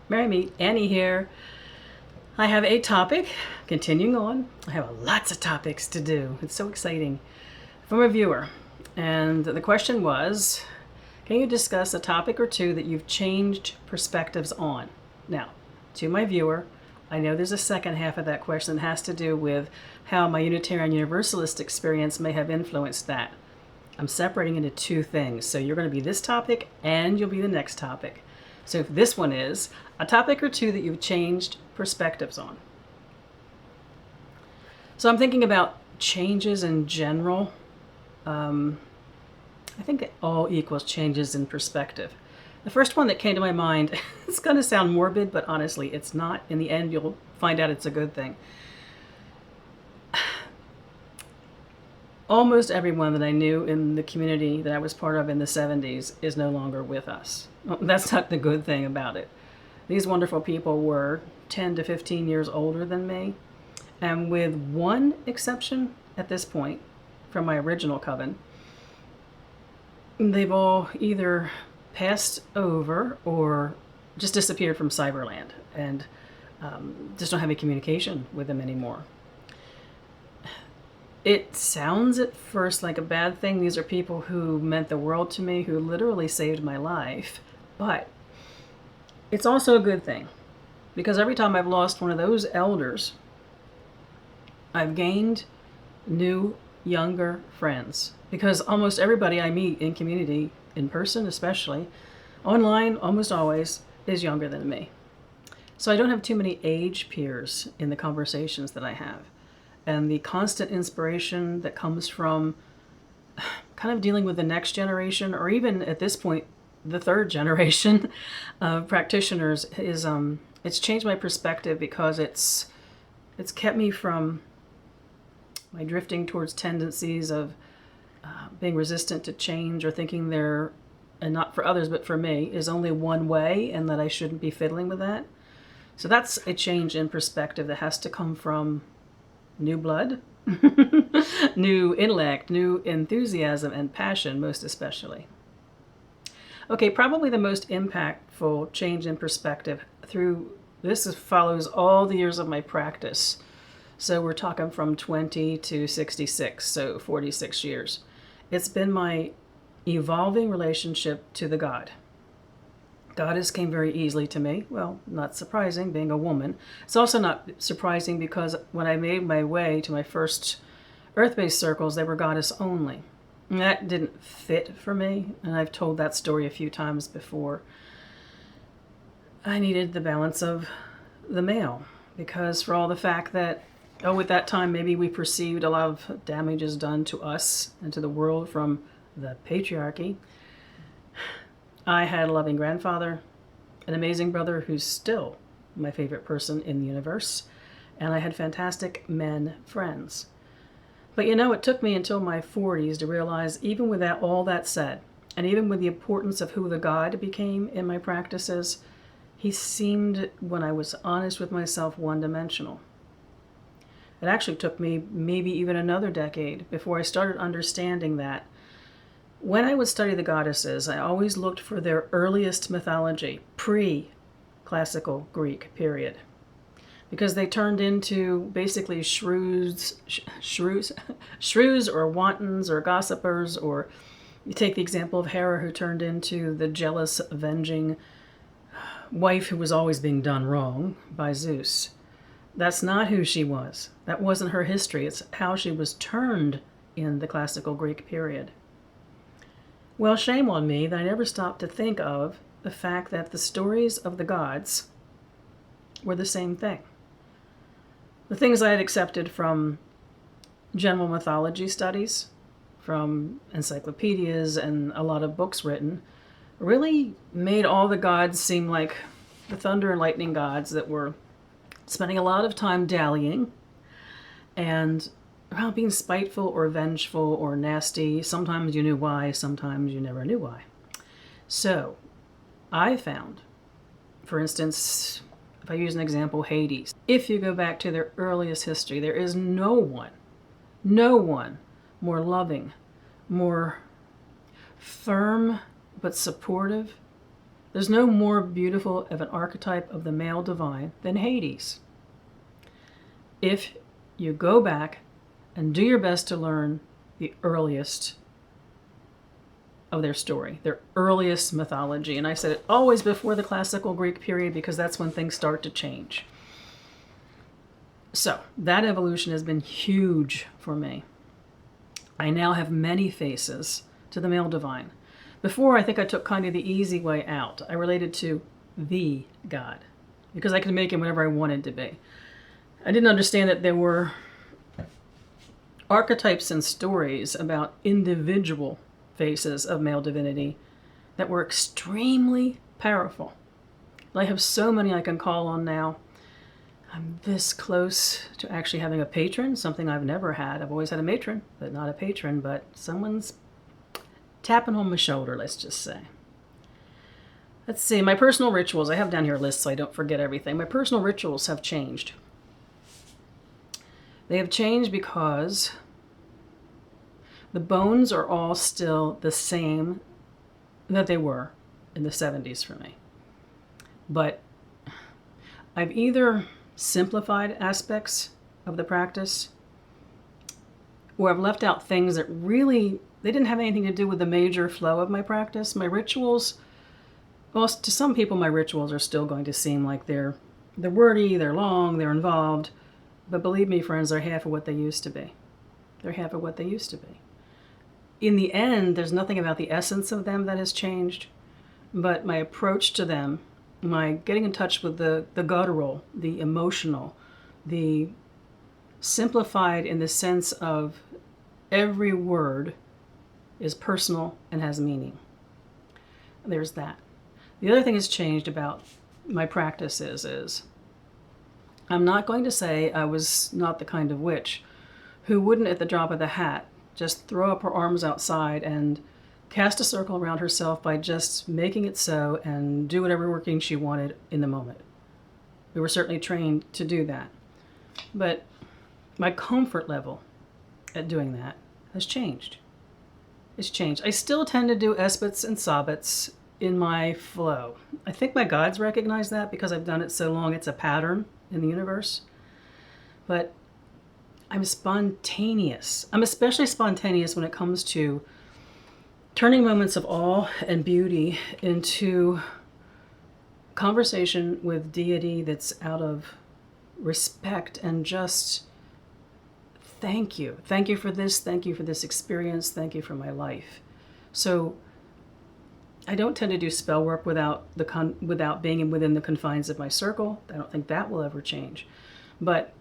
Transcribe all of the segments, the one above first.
Mary Meet, Annie here. I have a topic, continuing on. I have lots of topics to do. It's so exciting. From a viewer. And the question was, can you discuss a topic or two that you've changed perspectives on? Now, to my viewer, I know there's a second half of that question that has to do with how my Unitarian Universalist experience may have influenced that. I'm separating into two things. So you're going to be this topic and you'll be the next topic. So if this one is a topic or two that you've changed perspectives on. So I'm thinking about changes in general. I think it all equals changes in perspective. The first one that came to my mind, it's going to sound morbid, but honestly, it's not. In the end, you'll find out it's a good thing. Almost everyone that I knew in the community that I was part of in the 70s is no longer with us. Well, that's not the good thing about it. These wonderful people were 10 to 15 years older than me. And with one exception at this point from my original coven, they've all either passed over or just disappeared from Cyberland and just don't have any communication with them anymore. It sounds at first like a bad thing. These are people who meant the world to me, who literally saved my life. But it's also a good thing, because every time I've lost one of those elders, I've gained new, younger friends. Because almost everybody I meet in community, in person especially, online almost always, is younger than me. So I don't have too many age peers in the conversations that I have. And the constant inspiration that comes from kind of dealing with the next generation, or even at this point, the third generation of practitioners, is it's changed my perspective, because it's kept me from my drifting towards tendencies of being resistant to change, or thinking there, and not for others but for me, is only one way, and that I shouldn't be fiddling with that. So that's a change in perspective that has to come from new blood, new intellect, new enthusiasm and passion, most especially. Okay, probably the most impactful change in perspective through this follows all the years of my practice. So we're talking from 20 to 66, so 46 years. It's been my evolving relationship to the God. Goddess came very easily to me. Well, not surprising, being a woman. It's also not surprising because when I made my way to my first earth-based circles, they were goddess only. And that didn't fit for me, and I've told that story a few times before. I needed the balance of the male, because for all the fact that, at that time, maybe we perceived a lot of damages done to us and to the world from the patriarchy. I had a loving grandfather, an amazing brother who's still my favorite person in the universe, and I had fantastic men friends. But it took me until my 40s to realize, even with all that said, and even with the importance of who the God became in my practices, he seemed, when I was honest with myself, one-dimensional. It actually took me maybe even another decade before I started understanding that when I would study the goddesses, I always looked for their earliest mythology, pre-classical Greek period, because they turned into basically shrews or wantons or gossipers, or you take the example of Hera, who turned into the jealous, avenging wife who was always being done wrong by Zeus. That's not who she was. That wasn't her history. It's how she was turned in the classical Greek period. Well, shame on me that I never stopped to think of the fact that the stories of the gods were the same thing. The things I had accepted from general mythology studies, from encyclopedias and a lot of books written, really made all the gods seem like the thunder and lightning gods that were spending a lot of time dallying and being spiteful or vengeful or nasty. Sometimes you knew why, sometimes you never knew why. So I found, for instance, if I use an example, Hades. If you go back to their earliest history, there is no one more loving, more firm but supportive, There's no more beautiful of an archetype of the male divine than Hades. If you go back and do your best to learn the earliest of their story, their earliest mythology. And I said it always before the classical Greek period because that's when things start to change. So that evolution has been huge for me. I now have many faces to the male divine. Before, I think I took kind of the easy way out. I related to the God because I could make him whatever I wanted to be. I didn't understand that there were archetypes and stories about individual faces of male divinity that were extremely powerful. I have so many I can call on now. I'm this close to actually having a patron, something I've never had. I've always had a matron, but not a patron, but someone's tapping on my shoulder, let's just say. Let's see, my personal rituals. I have down here a list so I don't forget everything. My personal rituals have changed. They have changed because the bones are all still the same that they were in the 70s for me. But I've either simplified aspects of the practice or I've left out things that really, they didn't have anything to do with the major flow of my practice. My rituals, well, to some people my rituals are still going to seem like they're wordy, they're long, they're involved. But believe me, friends, they're half of what they used to be. They're half of what they used to be. In the end, there's nothing about the essence of them that has changed, but my approach to them, my getting in touch with the guttural, the emotional, the simplified in the sense of every word is personal and has meaning. There's that. The other thing that's changed about my practice is I'm not going to say I was not the kind of witch who wouldn't at the drop of the hat just throw up her arms outside and cast a circle around herself by just making it so and do whatever working she wanted in the moment. We were certainly trained to do that. But my comfort level at doing that has changed. It's changed. I still tend to do esbats and sabbats in my flow. I think my guides recognize that because I've done it so long. It's a pattern in the universe. But I'm spontaneous. I'm especially spontaneous when it comes to turning moments of awe and beauty into conversation with deity that's out of respect and just thank you. Thank you for this. Thank you for this experience. Thank you for my life. So I don't tend to do spell work without being within the confines of my circle. I don't think that will ever change. But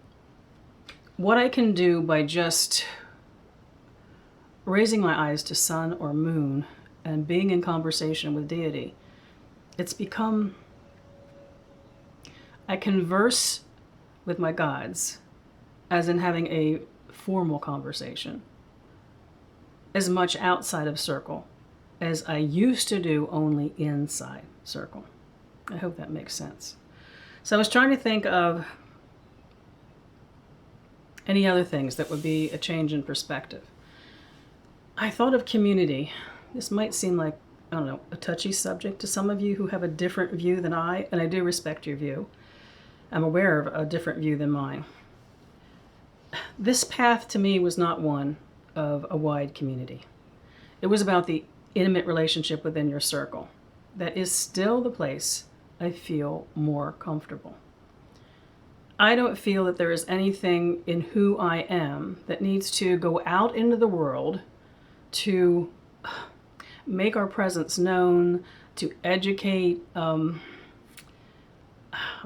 what I can do by just raising my eyes to sun or moon and being in conversation with deity, it's become, I converse with my gods as in having a formal conversation, as much outside of circle as I used to do only inside circle. I hope that makes sense. So I was trying to think of any other things that would be a change in perspective. I thought of community. This might seem like, I don't know, a touchy subject to some of you who have a different view than I, and I do respect your view. I'm aware of a different view than mine. This path to me was not one of a wide community. It was about the intimate relationship within your circle. That is still the place I feel more comfortable. I don't feel that there is anything in who I am that needs to go out into the world to make our presence known, to educate. I'm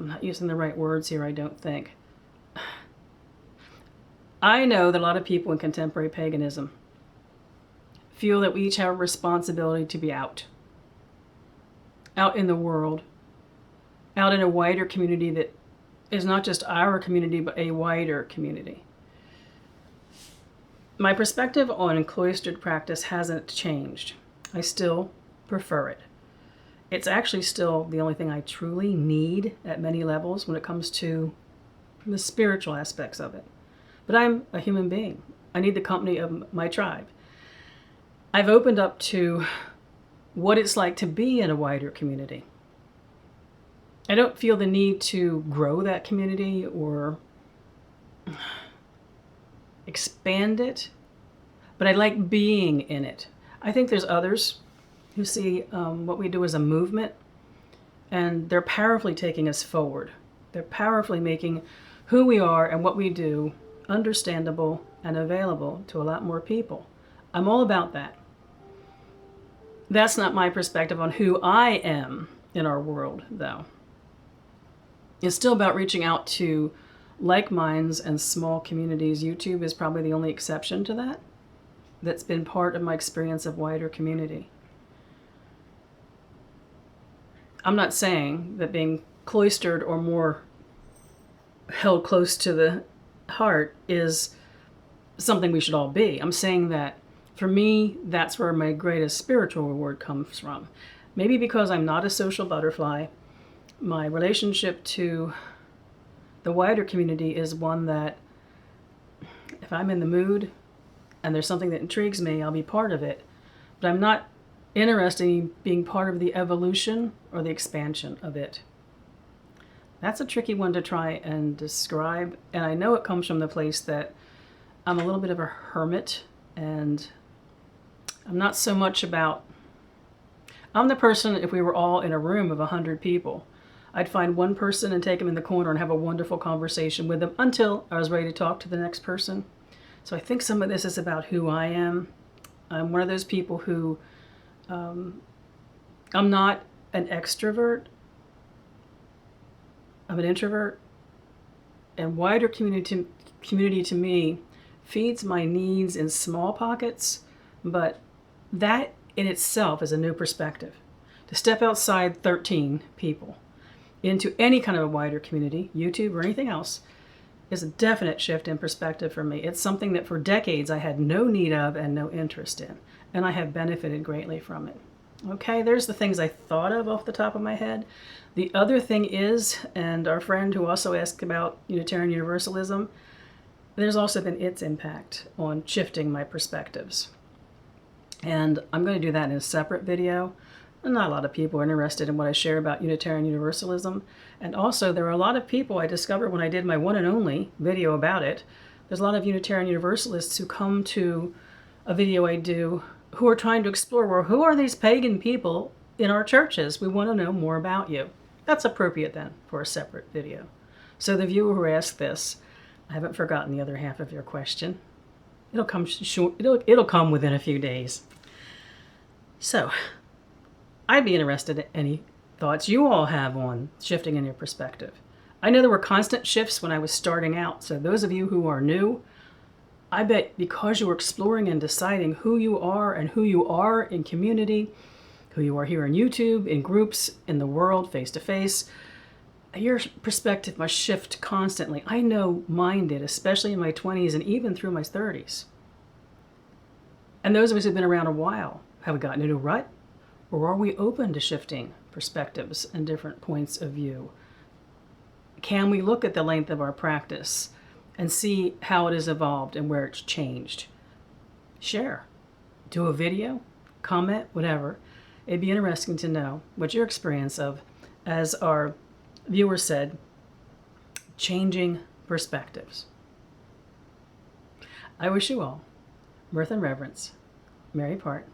not using the right words here, I don't think. I know that a lot of people in contemporary paganism feel that we each have a responsibility to be out in the world, out in a wider community that is not just our community, but a wider community. My perspective on cloistered practice hasn't changed. I still prefer it. It's actually still the only thing I truly need at many levels when it comes to the spiritual aspects of it. But I'm a human being. I need the company of my tribe. I've opened up to what it's like to be in a wider community. I don't feel the need to grow that community or expand it, but I like being in it. I think there's others who see what we do as a movement, and they're powerfully taking us forward. They're powerfully making who we are and what we do understandable and available to a lot more people. I'm all about that. That's not my perspective on who I am in our world, though. It's still about reaching out to like minds and small communities. YouTube is probably the only exception to that. That's been part of my experience of wider community. I'm not saying that being cloistered or more held close to the heart is something we should all be. I'm saying that for me, that's where my greatest spiritual reward comes from. Maybe because I'm not a social butterfly, my relationship to the wider community is one that if I'm in the mood and there's something that intrigues me, I'll be part of it. But I'm not interested in being part of the evolution or the expansion of it. That's a tricky one to try and describe. And I know it comes from the place that I'm a little bit of a hermit, and I'm not so much about, I'm the person, if we were all in a room of 100 people, I'd find one person and take them in the corner and have a wonderful conversation with them until I was ready to talk to the next person. So I think some of this is about who I am. I'm one of those people who, I'm not an extrovert. I'm an introvert. And wider community to me feeds my needs in small pockets, but that in itself is a new perspective. To step outside 13 people into any kind of a wider community, YouTube or anything else, is a definite shift in perspective for me. It's something that for decades I had no need of and no interest in, and I have benefited greatly from it. Okay, there's the things I thought of off the top of my head. The other thing is, and our friend who also asked about Unitarian Universalism, there's also been its impact on shifting my perspectives. And I'm going to do that in a separate video. Not a lot of people are interested in what I share about Unitarian Universalism. And also, there are a lot of people I discovered when I did my one and only video about it. There's a lot of Unitarian Universalists who come to a video I do who are trying to explore, well, who are these pagan people in our churches? We want to know more about you. That's appropriate then for a separate video. So the viewer who asked this, I haven't forgotten the other half of your question. It'll come short. It'll come within a few days. So I'd be interested in any thoughts you all have on shifting in your perspective. I know there were constant shifts when I was starting out. So those of you who are new, I bet because you were exploring and deciding who you are and who you are in community, who you are here on YouTube, in groups, in the world, face to face, your perspective must shift constantly. I know mine did, especially in my 20s and even through my 30s. And those of us who've been around a while, have we gotten into a rut? Or are we open to shifting perspectives and different points of view? Can we look at the length of our practice and see how it has evolved and where it's changed? Share. Do a video, comment, whatever. It'd be interesting to know what your experience of, as our viewer said, changing perspectives. I wish you all mirth and reverence. Mary Part.